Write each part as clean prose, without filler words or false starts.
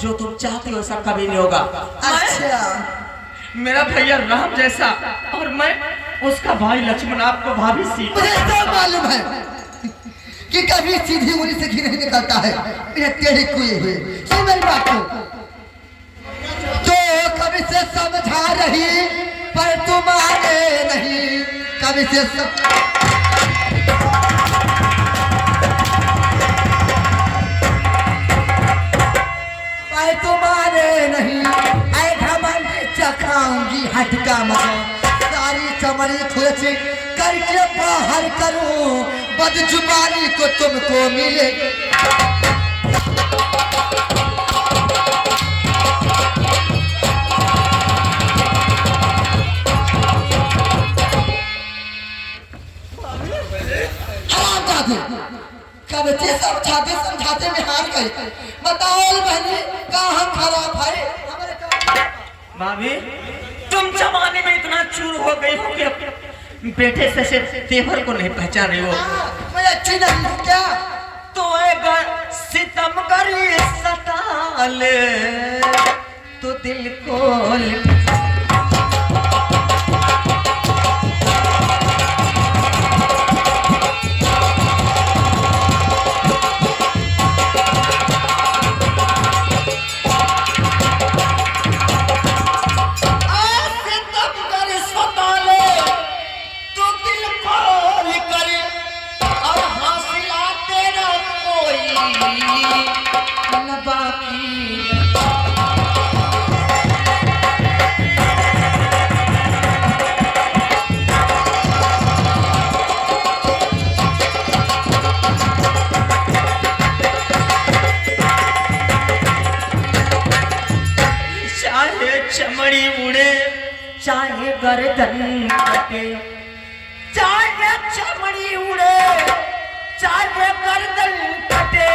जो तुम चाहते हो ऐसा कभी नहीं होगा। अच्छा, मेरा भैया राम जैसा और मैं उसका भाई लक्ष्मण, आपको भाभी सीता। मुझे सब मालूम है कि कभी सीधी उंगली से घी नहीं निकलता है, ये टेढ़ी कुए हुए। सुन मेरी बात को, तो कभी से समझा रही पर तुम्हारे नहीं, कभी से पर तुम्हारे नहीं, ऐ घमंड चखाऊंगी हटका मचा, सारी चमड़ी खुरच करके बाहर करूं, बदजुबानी को तुमको मिले। कबते समझाते समझाते में हार गए। बताओ बहनी, कहाँ हम खराब है? भाभी तुम जमाने में इतना चूर हो गई हो कि बेटे से तेवर को नहीं पहचान रही हो। मैं अच्छी नहीं हूँ क्या? तो अगर सितम करी सताले तो दिल को चमड़ी उड़े चाहे गर्दन कटे, चाहे चमड़ी उड़े चाहे गर्दन कटे,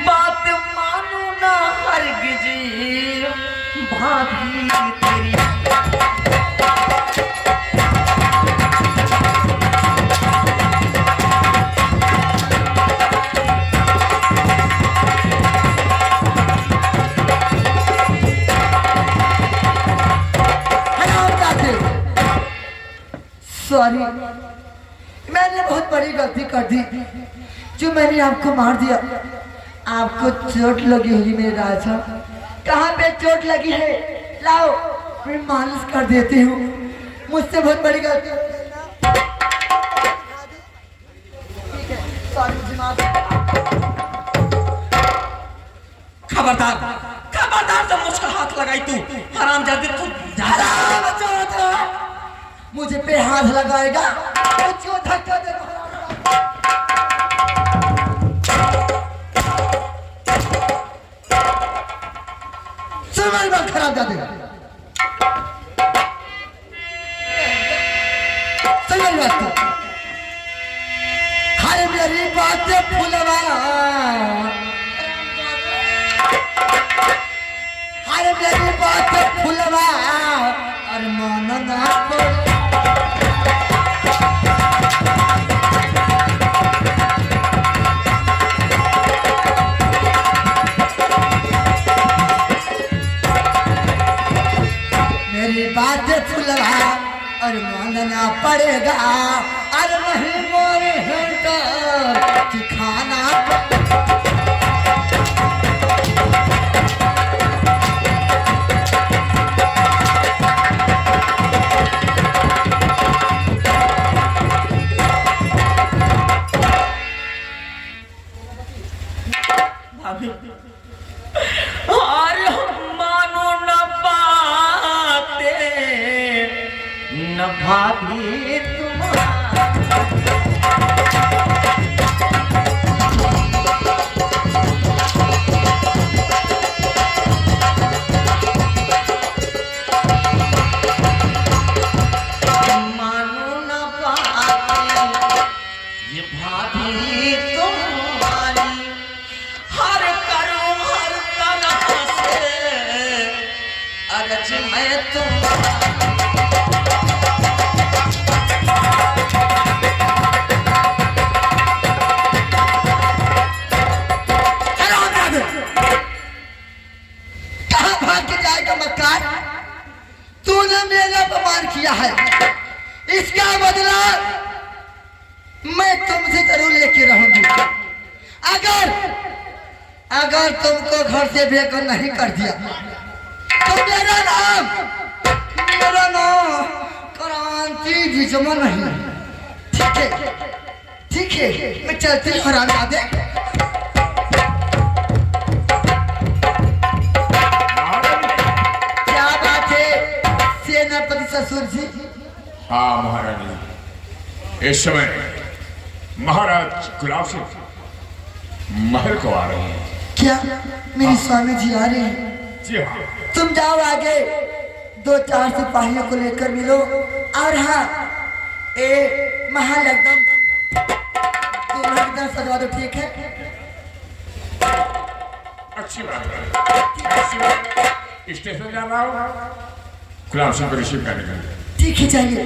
बात मानू ना हरगिज भाभी तेरी। सॉरी, मैंने बहुत बड़ी गलती कर दी जो मैंने आपको मार दिया। आपको चोट लगी होगी मेरे राजा। कहाँ पे चोट लगी है? लाओ मैं मालिश कर देती हूँ। मुझसे बहुत बड़ी गलती हो गई ना। ठीक है, सॉरी, मुझे माफ। खबरदार खबरदार, जब मुझ पर हाथ लगाई तू हरामजादी, तू मुझे पे हाथ लगाएगा, मुझको धक्का दे। सुन बात खराब कर देगा। सुन बात को, हर मेरी बात फुलवा, हर मेरी बात फुलवा और मानना पड़े। मेरी बात फुलवा और मानना पड़ेगा, और नहीं मोरे हेंटर कि खाना और मानो न पाते न भाभी तुम्हारा। मानो न पाते ये भाभी तुम्हारी, हर करूं हर तरह से अरज मैं तुम्हारा। अगर अगर तुमको घर से बेघर नहीं कर दिया तो मेरा नाम क्रांति विजमा नहीं। ठीक है मैं चलती हूँ हरामजादे। क्या बात है सेनापति ससुर जी? हाँ महारानी, इस समय महाराज गुलाब सिंह महल को आ रहे हैं। क्या मेरे स्वामी जी आ रहे हैं? जी हाँ। तुम जाओ आगे 2-4 सिपाहियों को लेकर मिलो। और हाँ ए महल एकदम तुम एकदम सजवा दो। ठीक है अच्छी बात है। स्टेशन जा रहा हूँ, गुलाब सिंह को रिसीव करने के लिए। ठीक है चाहिए।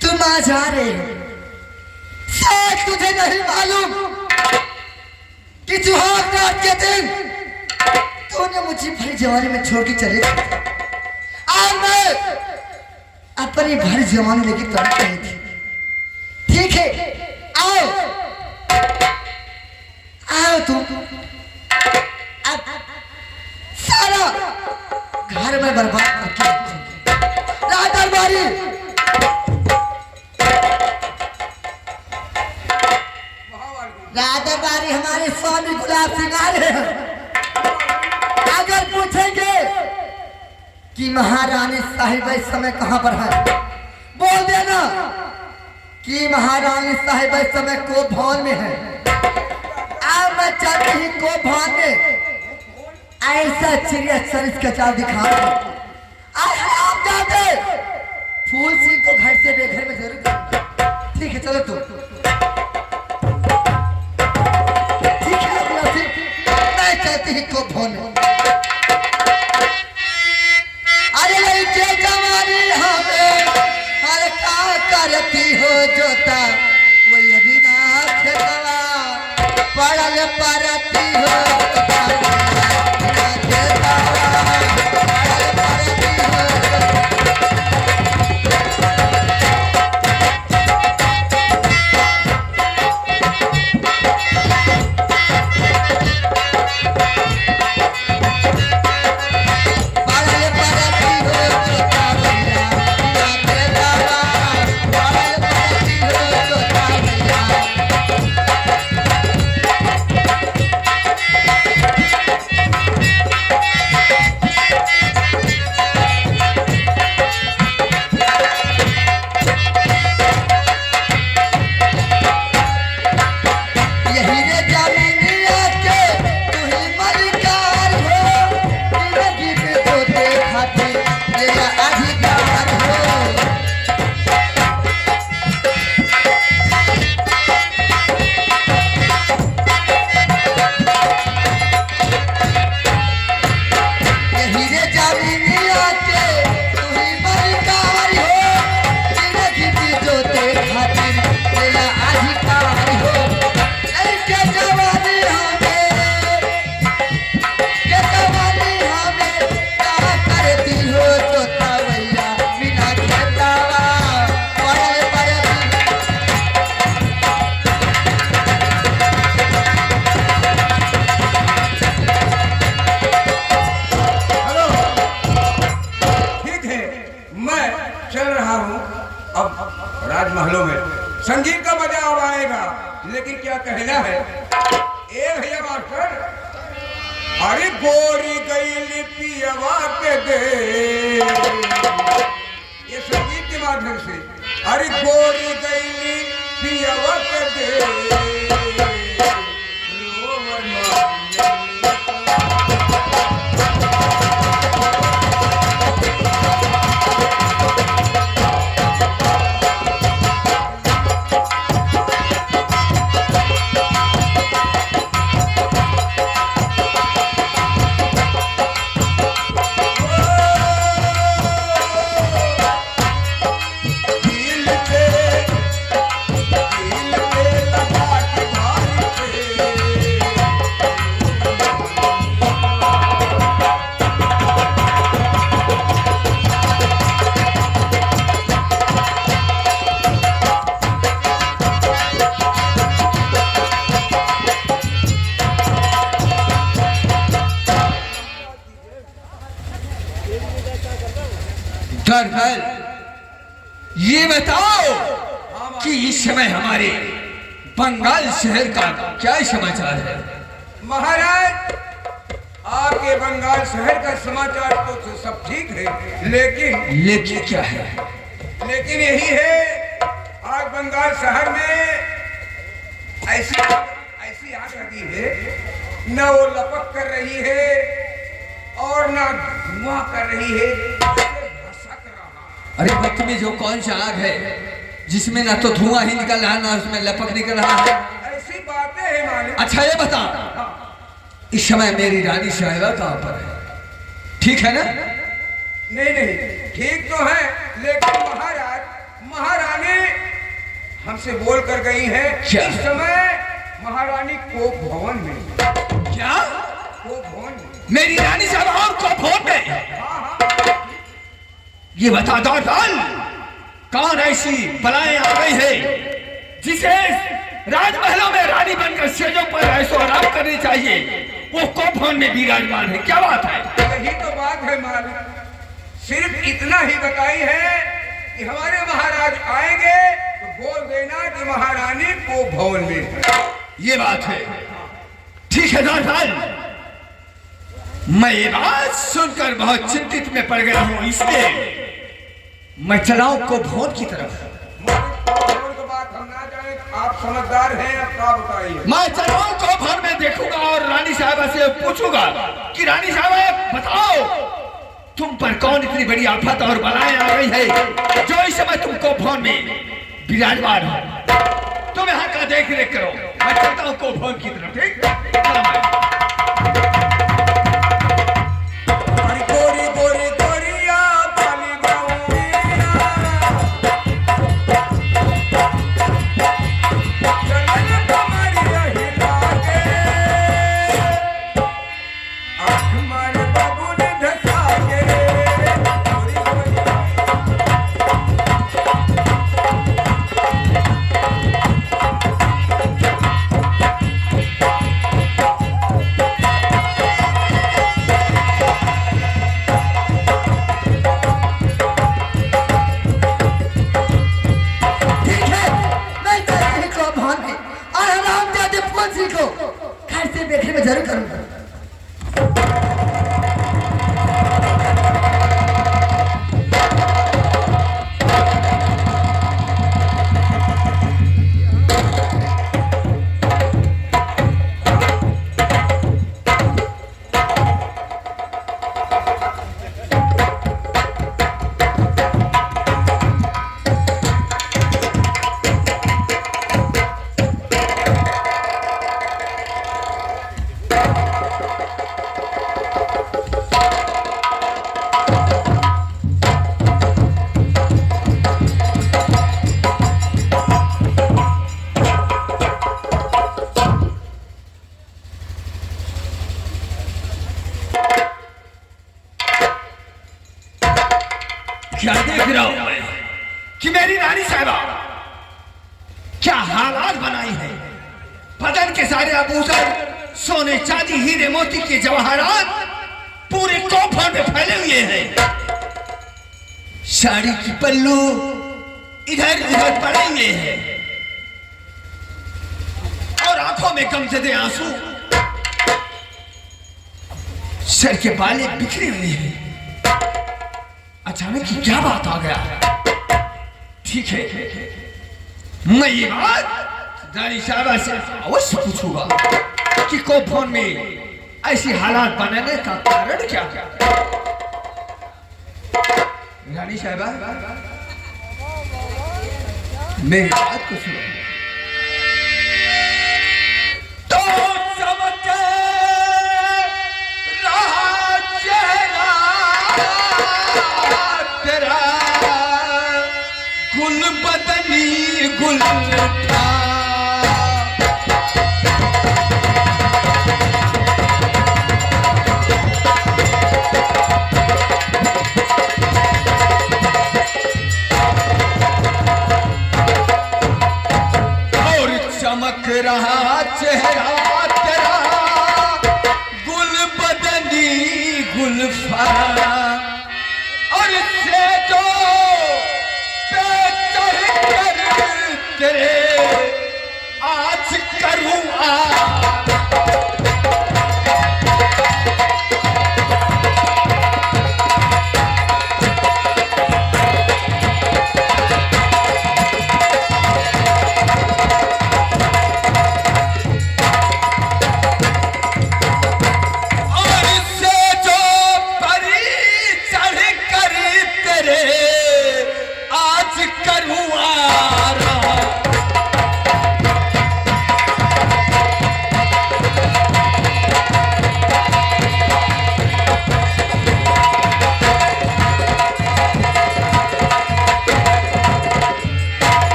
तुम आ जा रहे हो, शायद तुझे नहीं मालूम कि सुहाग रात के दिन तूने मुझे भरी जवानी में छोड़ के चले गए और मैं अपनी भरी जवानी लेके तड़प रही थी। ठीक है आओ आओ तुम। अब सारा घर में बर्बाद करके रात दरबारी राधाबारी हमारे स्वामी गुलाब सिंह आ रहे हैं। अगर पूछेंगे कि महारानी साहिबा इस समय कहां पर है, बोल देना कि महारानी साहिबा इस समय कोप भवन में है। अब मैं चाहती ही कोप भवन में ऐसा चिड़िया चरित का चाल दिखा आप जाते फूल सिंह को घर से बेघर में जरूर। ठीक है चलो तुम। कहते ही को भोने अरे लड़के जवानी हमें हर का करती हो जोता वही अभी ना खेतवा पड़ल परती हो राजमहलों में संगीत का बजाव आएगा, लेकिन क्या कहना है ए भैया मास्टर। अरे गोरी गई पियवा के दे, ये संगीत के माध्यम से अरे गोरी गई पियवा के दे। दिल पे लगा दरअसल ये बताओ कि इस समय हमारे बंगाल शहर का क्या समाचार है? महाराज, आपके बंगाल शहर का समाचार तो सब ठीक है, लेकिन क्या है? लेकिन यही है, आज बंगाल शहर में ऐसी आग लगी है, न वो लपक कर रही है और न धुआं कर रही है, भसक रहा। अरे वक्त में जो कौन सा आग है जिसमें ना तो धुआं ही निकल रहा ना उसमें लपक निकल रहा है? ऐसी बातें हैं मालिक। अच्छा ये बता, इस समय मेरी रानी साहिबा कहाँ पर है? ठीक है ना? नहीं, ठीक तो है, लेकिन महाराज, महारानी हमसे बोल कर गई है इस समय महारानी कोप भवन में। क्या? कोप भवन में मेरी रानी साहिबा और कोप भवन में? हाँ। ये बता दौड़ाल, कौन ऐसी बलाएं आ गई है जिसे राजमहलों में रानी बनकर सेजों पर ऐसो आराम करनी चाहिए, वो कोप भवन में विराजमान है? क्या बात है? यही तो बात है मालिक, सिर्फ इतना ही बताई है कि हमारे महाराज आएंगे तो बोल देना कि महारानी कोप भवन में है। ये बात है, ठीक है दौड़ाल, मैं ये बात सुनकर बहुत चिंतित में पड़ गया हूँ, इसलिए मैं चलाऊं को भवन की तरफ। बात हम ना जाने, आप समझदार हैं, अब क्या बताइए। मैं चलाऊं को भवन में देखूंगा और रानी साहिबा से पूछूंगा कि रानी साहिबा बताओ, तुम पर कौन इतनी बड़ी आफत और बलाएं आ गई है जो इस समय तुमको भवन में विराजमान हो? तुम यहाँ का देख रेख करो, मैं चलता हूँ को भवन की तरफ। ठीक? गोरी गोरी गोरिया पाली बाउरिया, चलन कमरिया हिला के, आँख मारे बाबू ने धसा के, गोरी गोरी। ठीक है, मैं चल रही को भवन में और हराम जाते फौजी को घर से देखने में जरूर करूंगा। क्या देख रहा हूं मैं कि मेरी रानी साहिबा क्या हालात बनाई है? बदन के सारे आभूषण, सोने चांदी हीरे मोती के जवाहरात पूरे कोफर में फैले हुए हैं। साड़ी की पल्लू इधर उधर पड़े हुए हैं और आंखों में गमजदे आंसू, सर के बाले बिखरे हुए हैं। अचानक ही क्या बात आ गया? ठीक है, मैं ये बात रानी साहिबा से अवश्य पूछूंगा कि कोफोन में ऐसी हालात बनाने का कारण क्या? रानी साहिबा, मेरी बात को सुनो। तो चमके रहा चेहरा तेरा, गुल बदनी गुल था। और चमक रहा चेहरा तेरा, गुल बदनी गुल फा, और से जो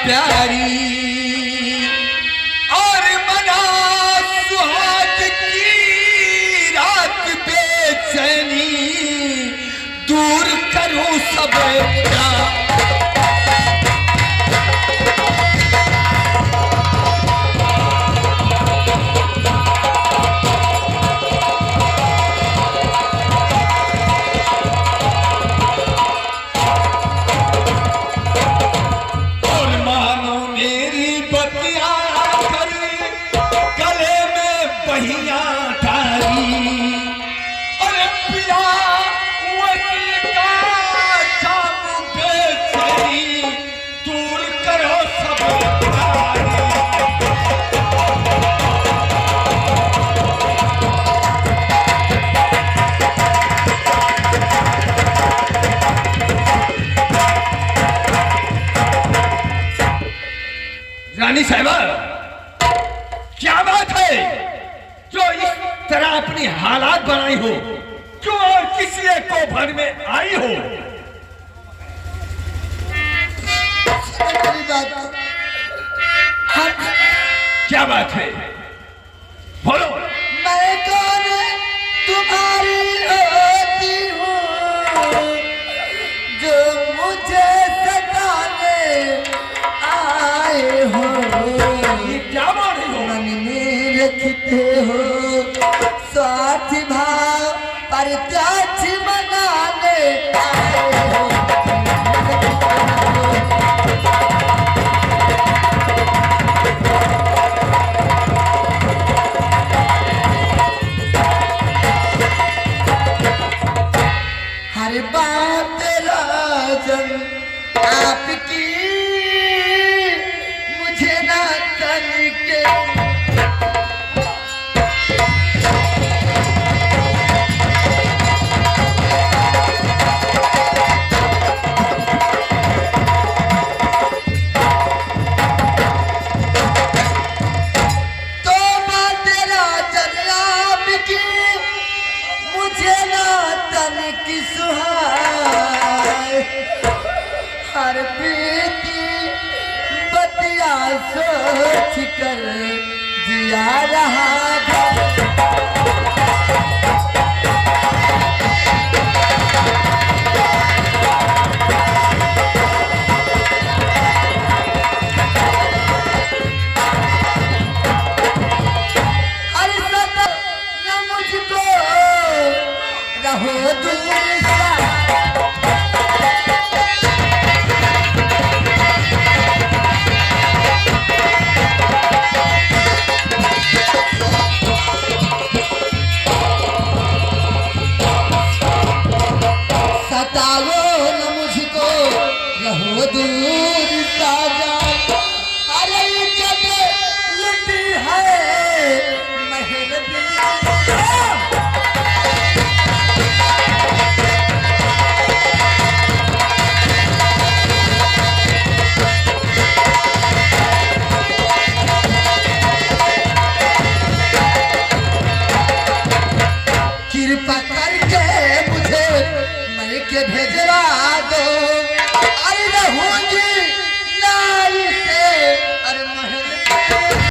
प्यारी और मना सुहाग की रात बेचैनी दूर करूं सब प्यार। रानी साहिबा, क्या बात है जो इस तरह अपनी हालात बनाई हो, क्यों और किसी एक को भर में आई हो? क्या बात है, बोलो। मैं कौन तुम्हारी होती हूँ जो मुझे सताने आए हो। ये क्या बोल रही हो? मन में रखते हो स्वार्थ भाव पर त्याग मनाने आए हो। हर बात राजन आपकी मुझे ना करके। तो बात राजन आपकी मुझे ना तन की सुहाए। हर बीती बतिया सोच कर जिया रहा था। अरे सदा न मुझको रहो दूर सा। सताओ न मुझको रहो दूर सा जान। अरे जब लुटी है मेहरबानी। कृपा करके मुझे मर के भेजवा दो।